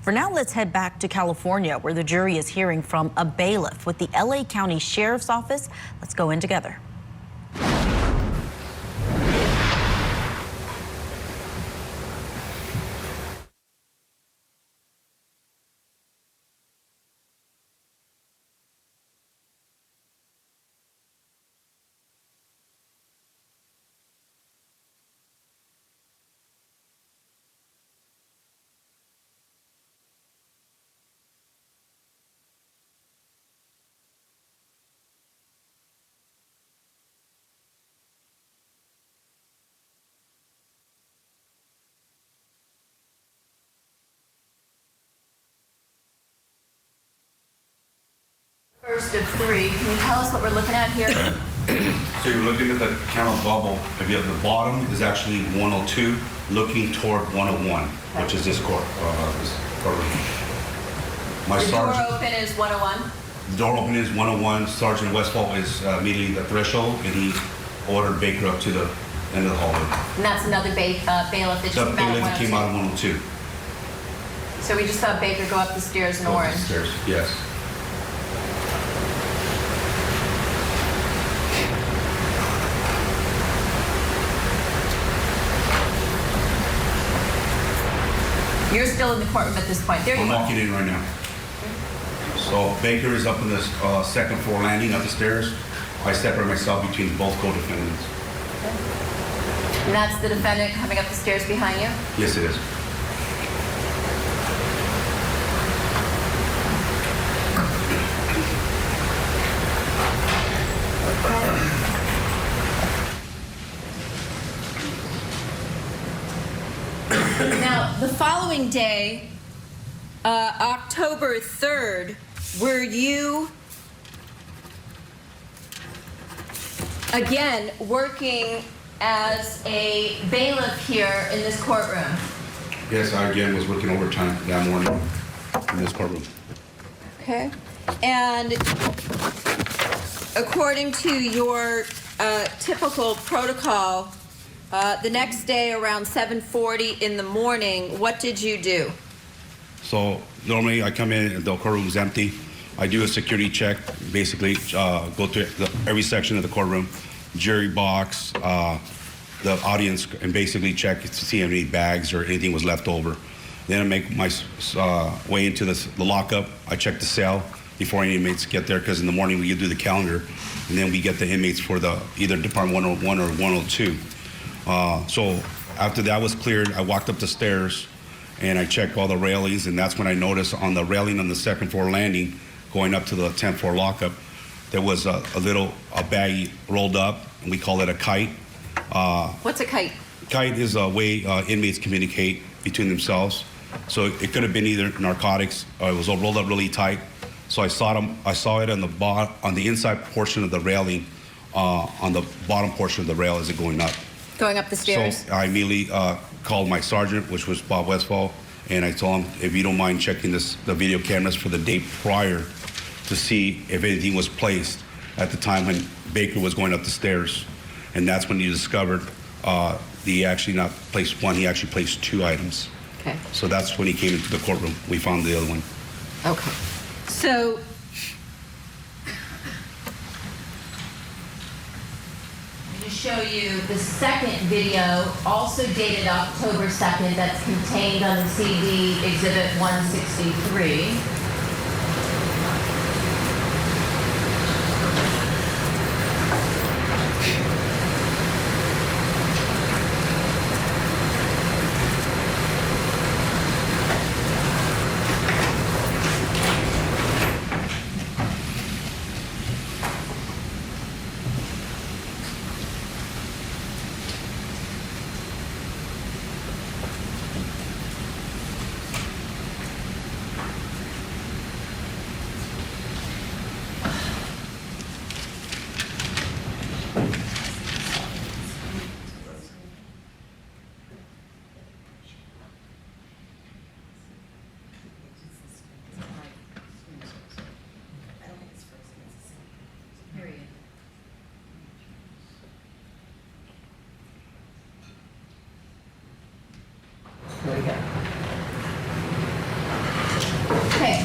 For now, let's head back to California, where the jury is hearing from a bailiff with the LA County Sheriff's Office. Let's go in together. First of three, can you tell us what we're looking at here? So you're looking at the camera bubble. If you have the bottom is actually 102, looking toward 101, which is this courtroom. The door open is 101? The door open is 101. Sergeant Westfall is meeting the threshold, and he ordered Baker up to the end of the hallway. And that's another bailiff that just came out of 102? Bailiff came out of 102. So we just saw Baker go up the stairs in orange? Up the stairs, yes. You're still in the courtroom at this point. There you I'm are. walking in right now. So Baker is up on the second floor landing up the stairs. I separate myself between both co-defendants. And that's the defendant coming up the stairs behind you? Yes, it is. Now, the following day, October 3rd, were you again working as a bailiff here in this courtroom? Yes, I again was working overtime that morning in this courtroom. Okay. And according to your typical protocol, the next day around 7:40 in the morning, what did you do? So normally I come in and the courtroom's empty. I do a security check, basically go through every section of the courtroom, jury box, the audience, and basically check to see if any bags or anything was left over. Then I make my way into the lockup. I check the cell before any inmates get there, because in the morning we do the calendar, and then we get the inmates for the either Department 101 or 102. So after that was cleared, I walked up the stairs and I checked all the railings, and that's when I noticed on the railing on the second floor landing going up to the 10th floor lockup, there was a baggie rolled up, and we call it a kite. What's a kite? Kite is a way inmates communicate between themselves. So it could have been either narcotics, or it was rolled up really tight. So I saw it on the inside portion of the railing, on the bottom portion of the rail as it going up. Going up the stairs? So I immediately called my sergeant, which was Bob Westfall, and I told him, if you don't mind checking the video cameras for the day prior to see if anything was placed at the time when Baker was going up the stairs. And that's when he discovered he actually not placed one, he actually placed 2 items. Okay. So that's when he came into the courtroom. We found the other one. Okay. So to show you the second video, also dated October 2nd, that's contained on the CD Exhibit 163.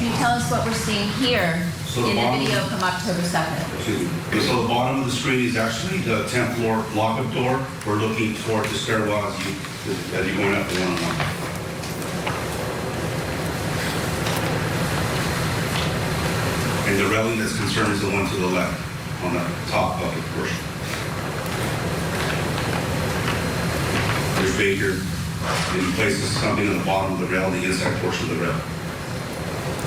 Can you tell us what we're seeing here So in the bottom- video from October 2nd? Excuse me. Okay, so the bottom of the screen is actually the 10th floor lockup door. We're looking toward the stairwell as you're going up the one-on-one. And the railing that's concerned is the one to the left on the top of the portion. There's Baker, and he places something on the bottom of the rail, the inside portion of the rail.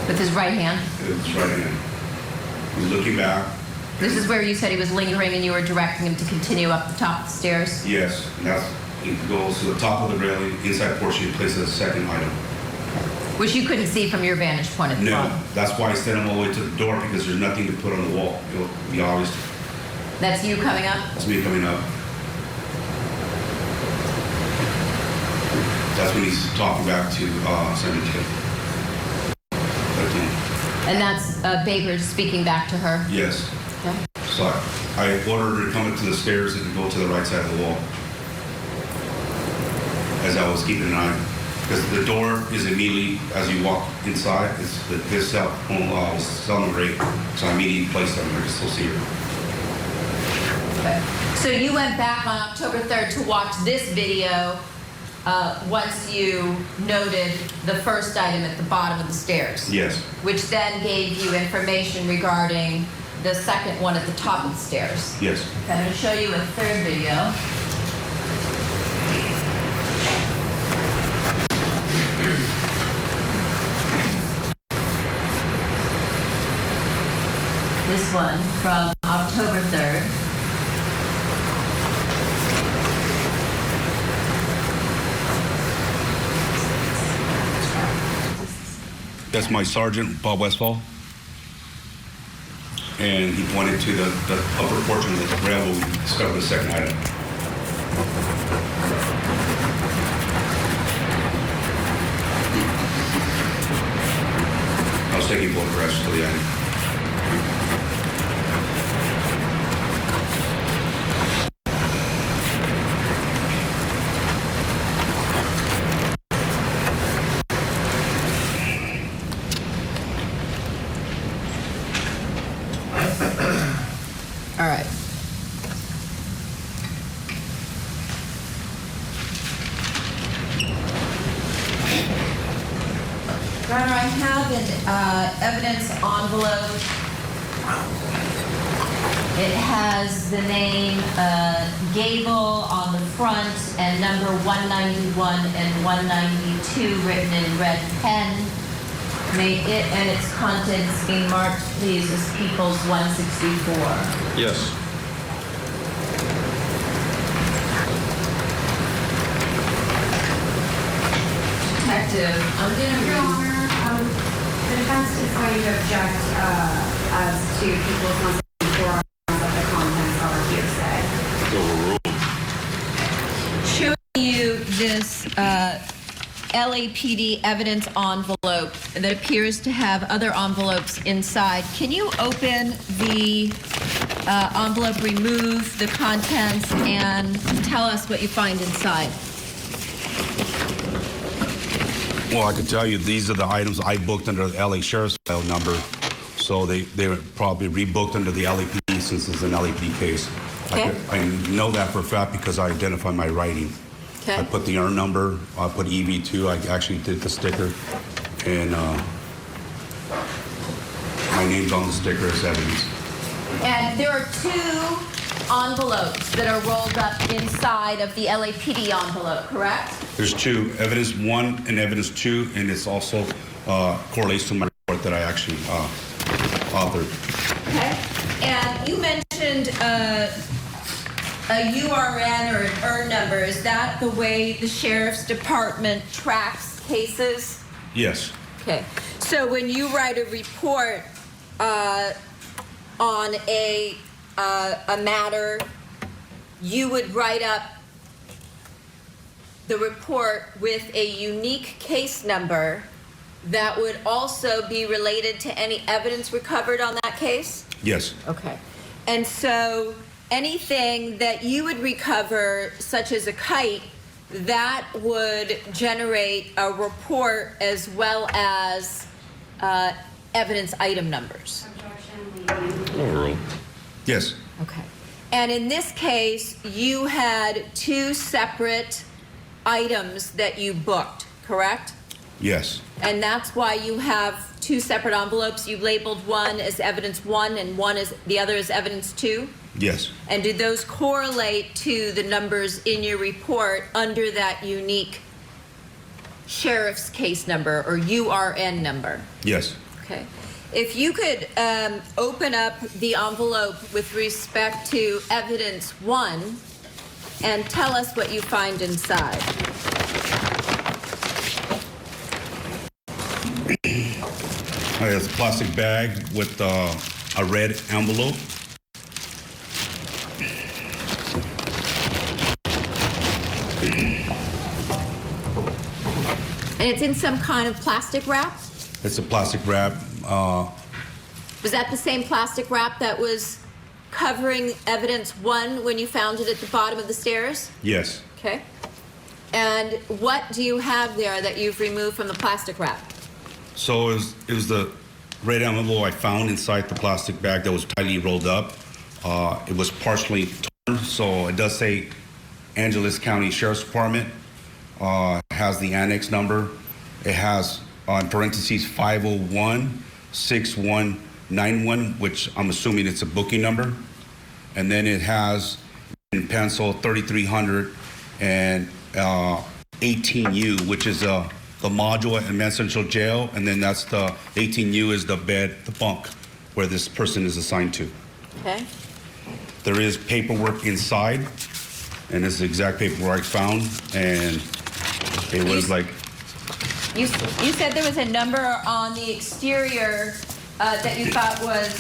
With his right hand? It's right in. He's looking back. This is where you said he was lingering and you were directing him to continue up the top of the stairs? Yes, and that's, it goes to the top of the railing, inside portion, he places a second item. Which you couldn't see from your vantage point at the No, bottom. that's why I sent him all the way to the door, because there's nothing to put on the wall. It'll be obvious. That's you coming up? That's me coming up. That's when he's talking back to Sementilli. And that's Baker speaking back to her? Yes. Okay. So I ordered her to come up to the stairs and go to the right side of the wall. As I was keeping an eye. Because the door is immediately, as you walk inside, it's his cell number 8. So I immediately placed them there to still see her. Okay. So you went back on October 3rd to watch this video once you noted the first item at the bottom of the stairs? Yes. Which then gave you information regarding the second one at the top of the stairs? Yes. Okay, I'm going to show you a third video. This one from October 3rd. That's my sergeant, Bob Westfall. And he pointed to the upper portion of the rail where we discovered the second item. I was taking photographs to the item. All right. Your Honor, I have an evidence envelope. It has the name Gable on the front and number 191 and 192 written in red pen. May it and its contents be marked, please, as People's 164. Yes. Detective, I'm going to Your Honor, the defense is going to object as to People's 164 that the contents are hearsay. showing you this LAPD evidence envelope that appears to have other envelopes inside. Can you open the envelope, remove the contents, and tell us what you find inside? Well, I can tell you these are the items I booked under the LA Sheriff's file number. So they were probably rebooked under the LAPD since it's an LAPD case. Okay. I know that for a fact because I identified my writing. Okay. I put the earn number, I put EV2, I actually did the sticker, and my name's on the sticker as evidence. And there are two envelopes that are rolled up inside of the LAPD envelope, correct? There's two, evidence 1 and evidence 2, and it's also correlates to my report that I actually authored. Okay. And you mentioned a URN or an earn number. Is that the way the Sheriff's Department tracks cases? Yes. Okay. So when you write a report on a matter, you would write up the report with a unique case number that would also be related to any evidence recovered on that case? Yes. Okay. And so anything that you would recover, such as a kite, that would generate a report as well as evidence item numbers. Objection, leaving. Yes. Okay. And in this case, you had two separate items that you booked, correct? Yes. And that's why you have two separate envelopes. You labeled one as evidence 1 and the other as evidence 2? Yes. And do those correlate to the numbers in your report under that unique sheriff's case number or URN number? Yes. Okay. If you could open up the envelope with respect to evidence 1 and tell us what you find inside. It's a plastic bag with a red envelope. And it's in some kind of plastic wrap? It's a plastic wrap. Was that the same plastic wrap that was covering evidence 1 when you found it at the bottom of the stairs? Yes. Okay. And what do you have there that you've removed from the plastic wrap? So it was the red envelope I found inside the plastic bag that was tightly rolled up. It was partially torn, so it does say Angeles County Sheriff's Department. Has the annex number. It has in parentheses 501-6191, which I'm assuming it's a booking number. And then it has in pencil 3300 and 18U, which is the module at Men's Central Jail. And then that's the 18U is the bed, the bunk where this person is assigned to. Okay. There is paperwork inside, and this is the exact paperwork I found, and it was like... You said there was a number on the exterior that you thought was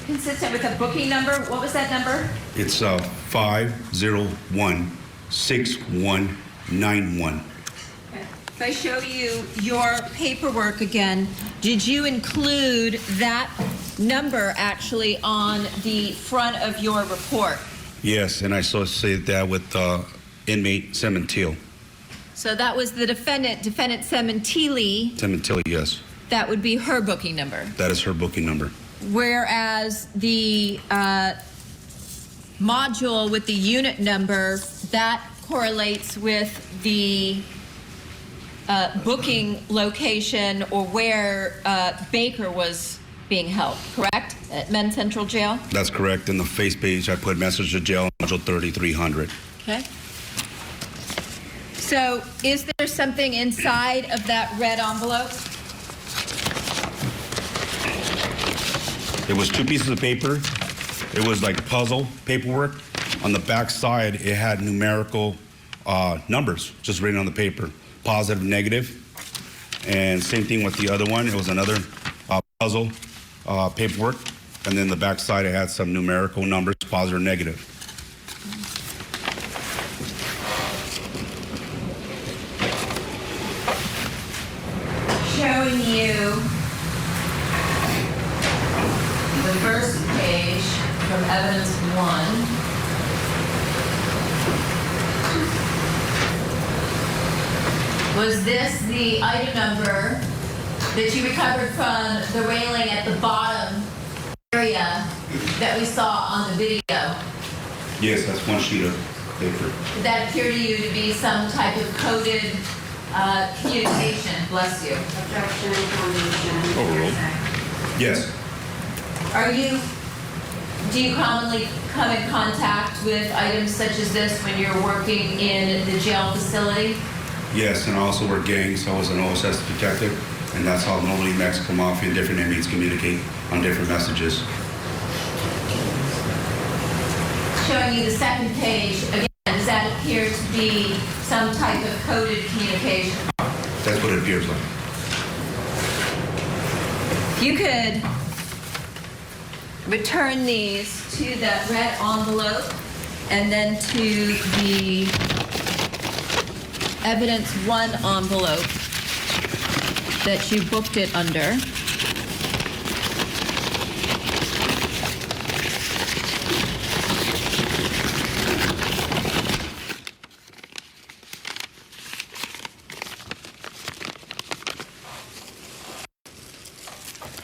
consistent with a booking number. What was that number? It's 501-6191. If I show you your paperwork again, did you include that number actually on the front of your report? Yes, and I associated that with inmate Sementilli. So that was the defendant Sementilli. Sementilli, yes. That would be her booking number. That is her booking number. Whereas the module with the unit number, that correlates with the booking location or where Baker was being held, correct? At Men's Central Jail? That's correct. In the face page, I put message to jail, module 3300. Okay. So is there something inside of that red envelope? It was two pieces of paper. It was like puzzle paperwork. On the back side, it had numerical numbers just written on the paper, positive, negative. And same thing with the other one. It was another puzzle paperwork. And then the back side, it had some numerical numbers, positive, negative. Showing you the first page from evidence 1. Was this the item number that you recovered from the railing at the bottom area that we saw on the video? Yes, that's one sheet of paper. Did that appear to you to be some type of coded communication? Bless you. Objection, combination. Overruled. Yes. Do you commonly come in contact with items such as this when you're working in the jail facility? Yes, and I also work gangs. I was an OSS detective, and that's how normally Mexican Mafia and different inmates communicate on different messages. Showing you the second page, again, does that appear to be some type of coded communication? That's what it appears like. If you could return these to that red envelope and then to the evidence 1 envelope that you booked it under.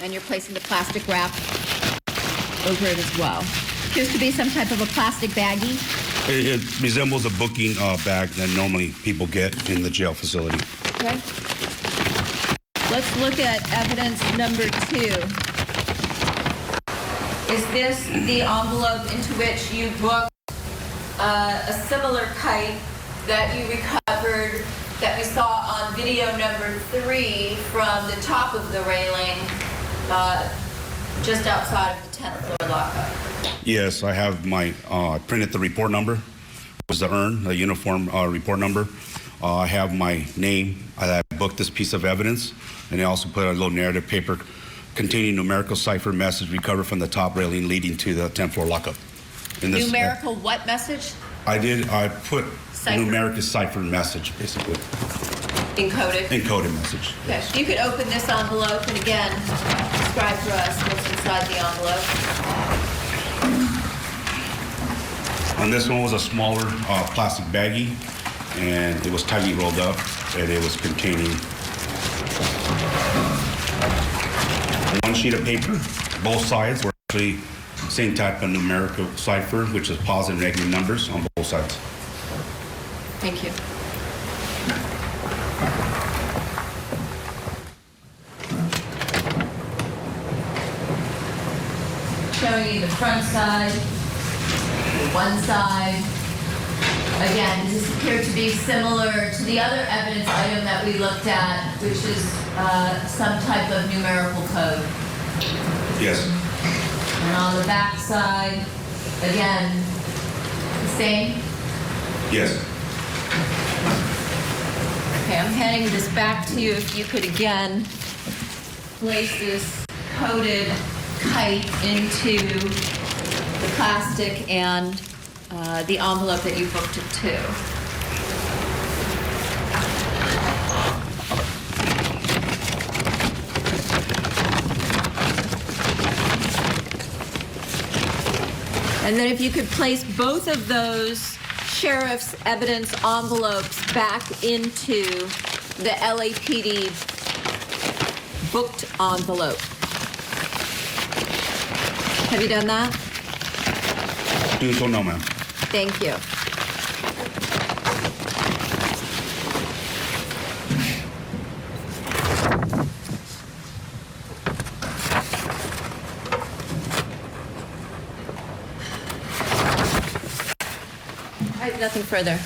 And you're placing the plastic wrap over it as well. Appears to be some type of a plastic baggie. It resembles a booking bag that normally people get in the jail facility. Okay. Let's look at evidence number 2. Is this the envelope into which you booked a similar kite that you recovered that we saw on video number 3 from the top of the railing just outside of the 10th floor lockup? Yes, I have my, I printed the report number. It was the urn, the uniform report number. I have my name. I booked this piece of evidence, and I also put a little narrative paper containing numerical cipher message recovered from the top railing leading to the 10th floor lockup. In this, Numerical what message? I put Cipher. numerical cipher message, basically. Encoded. Encoded message. Okay, so you could open this envelope and again, describe for us what's inside the envelope. And this one was a smaller plastic baggie, and it was tightly rolled up, and it was containing one sheet of paper. Both sides were actually same type of numerical cipher, which is positive and negative numbers on both sides. Thank you. Showing you the front side, the one side. Again, does this appear to be similar to the other evidence item that we looked at, which is some type of numerical code? Yes. And on the back side, again, the same? Yes. Okay, I'm handing this back to you. If you could again place this coated kite into the plastic and the envelope that you booked it to. And then if you could place both of those sheriff's evidence envelopes back into the LAPD booked envelope. Have you done that? Do so now, ma'am. Thank you. All right, nothing further.